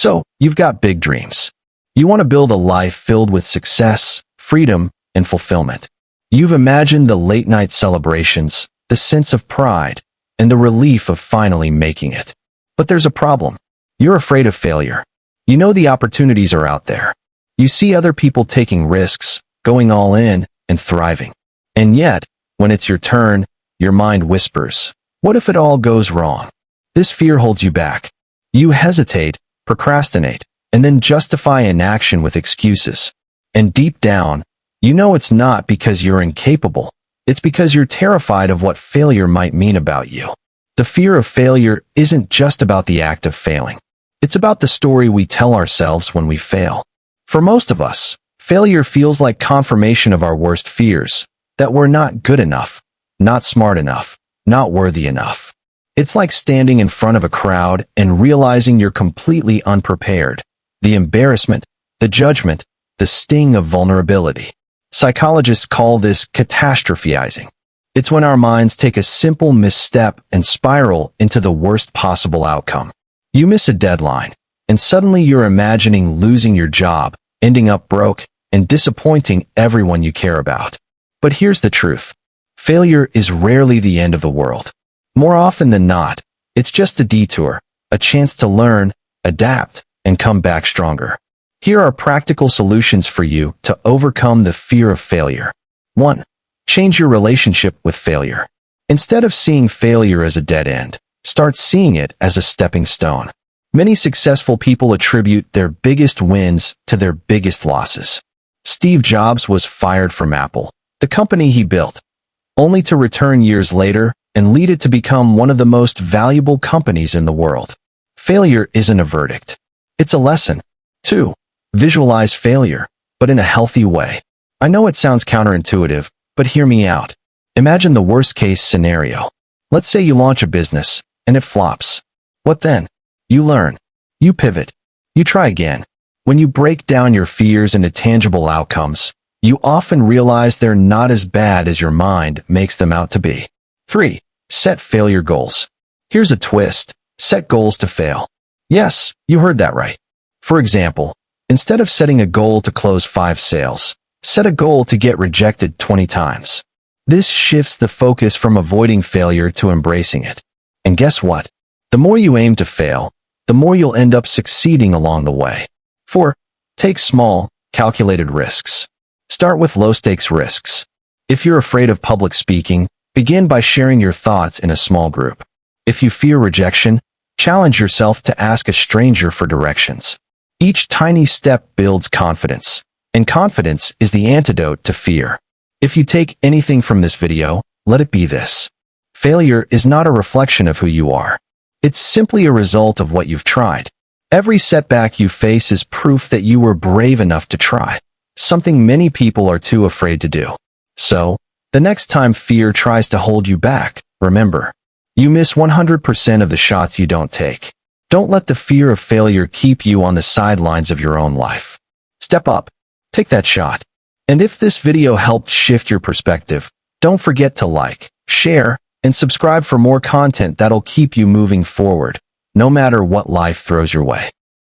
So, you've got big dreams. You want to build a life filled with success, freedom, and fulfillment. You've imagined the late-night celebrations, the sense of pride, and the relief of finally making it. But there's a problem. You're afraid of failure. You know the opportunities are out there. You see other people taking risks, going all in, and thriving. And yet, when it's your turn, your mind whispers, "What if it all goes wrong?" This fear holds you back. You hesitate, procrastinate, and then justify inaction with excuses. And deep down, you know it's not because you're incapable. It's because you're terrified of what failure might mean about you. The fear of failure isn't just about the act of failing. It's about the story we tell ourselves when we fail. For most of us, failure feels like confirmation of our worst fears, that we're not good enough, not smart enough, not worthy enough. It's like standing in front of a crowd and realizing you're completely unprepared. The embarrassment, the judgment, the sting of vulnerability. Psychologists call this catastrophizing. It's when our minds take a simple misstep and spiral into the worst possible outcome. You miss a deadline, and suddenly you're imagining losing your job, ending up broke, and disappointing everyone you care about. But here's the truth. Failure is rarely the end of the world. More often than not, it's just a detour, a chance to learn, adapt, and come back stronger. Here are practical solutions for you to overcome the fear of failure. 1. Change your relationship with failure. Instead of seeing failure as a dead end, start seeing it as a stepping stone. Many successful people attribute their biggest wins to their biggest losses. Steve Jobs was fired from Apple, the company he built, only to return years later and lead it to become one of the most valuable companies in the world. Failure isn't a verdict. It's a lesson. 2. Visualize failure, but in a healthy way. I know it sounds counterintuitive, but hear me out. Imagine the worst-case scenario. Let's say you launch a business, and it flops. What then? You learn. You pivot. You try again. When you break down your fears into tangible outcomes, you often realize they're not as bad as your mind makes them out to be. 3. Set failure goals. Here's a twist. Set goals to fail. Yes, you heard that right. For example, instead of setting a goal to close 5 sales, set a goal to get rejected 20 times. This shifts the focus from avoiding failure to embracing it. And guess what? The more you aim to fail, the more you'll end up succeeding along the way. 4. Take small, calculated risks. Start with low-stakes risks. If you're afraid of public speaking, begin by sharing your thoughts in a small group. If you fear rejection, challenge yourself to ask a stranger for directions. Each tiny step builds confidence, and confidence is the antidote to fear. If you take anything from this video, let it be this. Failure is not a reflection of who you are. It's simply a result of what you've tried. Every setback you face is proof that you were brave enough to try, something many people are too afraid to do. So, the next time fear tries to hold you back, remember, you miss 100% of the shots you don't take. Don't let the fear of failure keep you on the sidelines of your own life. Step up. Take that shot. And if this video helped shift your perspective, don't forget to like, share, and subscribe for more content that'll keep you moving forward, no matter what life throws your way.